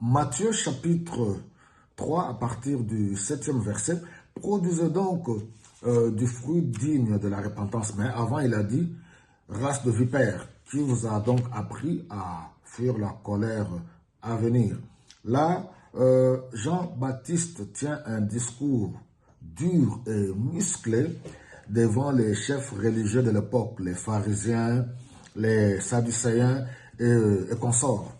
Matthieu chapitre 3, à partir du 7e verset, produisez donc du fruit digne de la repentance. Mais avant, il a dit, race de vipères, qui vous a donc appris à fuir la colère à venir. Là, Jean-Baptiste tient un discours dur et musclé devant les chefs religieux de l'époque, les pharisiens, les sadducéens et consorts.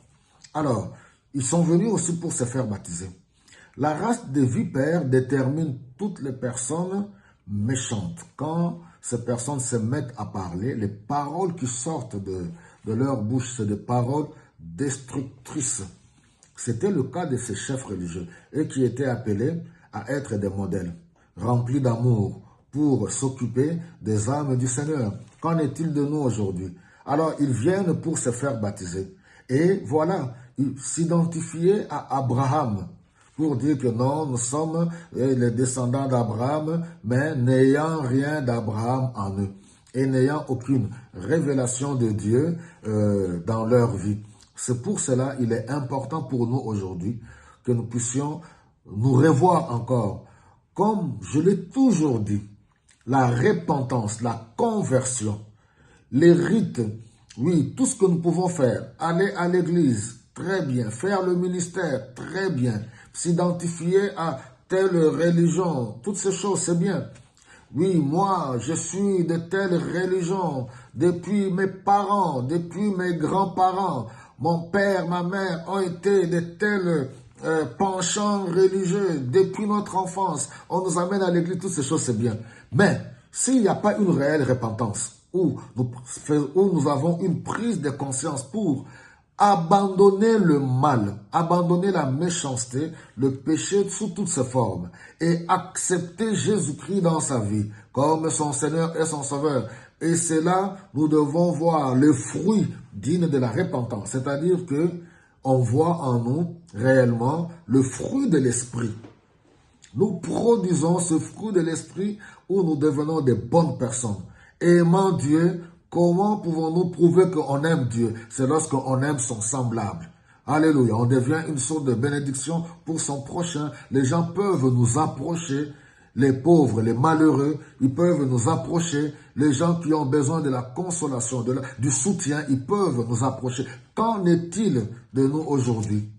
Alors, ils sont venus aussi pour se faire baptiser. La race des vipères détermine toutes les personnes méchantes. Quand ces personnes se mettent à parler, les paroles qui sortent de leur bouche, c'est des paroles destructrices. C'était le cas de ces chefs religieux, eux qui étaient appelés à être des modèles, remplis d'amour pour s'occuper des âmes du Seigneur. Qu'en est-il de nous aujourd'hui? Alors, ils viennent pour se faire baptiser. Et voilà, ils s'identifiaient à Abraham pour dire que non, nous sommes les descendants d'Abraham, mais n'ayant rien d'Abraham en eux et n'ayant aucune révélation de Dieu dans leur vie. C'est pour cela qu'il est important pour nous aujourd'hui que nous puissions nous revoir encore. Comme je l'ai toujours dit, la repentance, la conversion, les rites, oui, tout ce que nous pouvons faire, aller à l'église, très bien, faire le ministère, très bien, s'identifier à telle religion, toutes ces choses, c'est bien. Oui, moi, je suis de telle religion depuis mes parents, depuis mes grands-parents. Mon père, ma mère ont été de tels penchants religieux depuis notre enfance. On nous amène à l'église, toutes ces choses, c'est bien. Mais s'il n'y a pas une réelle repentance, où nous avons une prise de conscience pour abandonner le mal, abandonner la méchanceté, le péché sous toutes ses formes et accepter Jésus-Christ dans sa vie comme son Seigneur et son Sauveur. Et c'est là nous devons voir le fruit digne de la repentance, c'est-à-dire que on voit en nous réellement le fruit de l'esprit. Nous produisons ce fruit de l'esprit où nous devenons des bonnes personnes, aimant Dieu. Comment pouvons-nous prouver qu'on aime Dieu? C'est lorsqu'on aime son semblable. Alléluia. On devient une sorte de bénédiction pour son prochain. Les gens peuvent nous approcher, les pauvres, les malheureux, ils peuvent nous approcher. Les gens qui ont besoin de la consolation, du soutien, ils peuvent nous approcher. Qu'en est-il de nous aujourd'hui?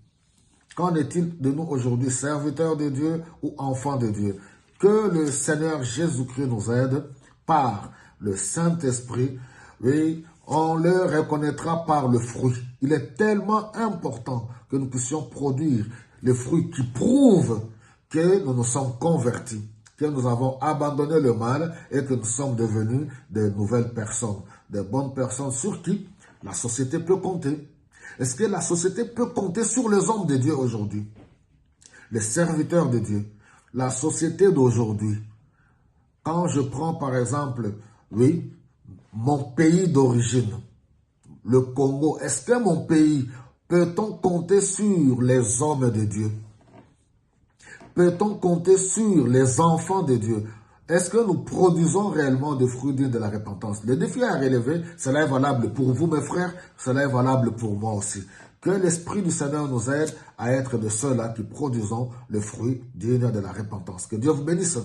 Qu'en est-il de nous aujourd'hui, serviteurs de Dieu ou enfants de Dieu? Que le Seigneur Jésus-Christ nous aide par le Saint-Esprit. Oui, on le reconnaîtra par le fruit. Il est tellement important que nous puissions produire les fruits qui prouvent que nous nous sommes convertis, que nous avons abandonné le mal et que nous sommes devenus de nouvelles personnes, de bonnes personnes sur qui la société peut compter. Est-ce que la société peut compter sur les hommes de Dieu aujourd'hui? Les serviteurs de Dieu, la société d'aujourd'hui. Quand je prends par exemple, oui, mon pays d'origine, le Congo, est-ce que mon pays, peut-on compter sur les hommes de Dieu? Peut-on compter sur les enfants de Dieu? Est-ce que nous produisons réellement des fruits dignes de la repentance? Le défi à relever, cela est valable pour vous, mes frères, cela est valable pour moi aussi. Que l'Esprit du Seigneur nous aide à être de ceux-là qui produisons le fruit digne de la repentance. Que Dieu vous bénisse.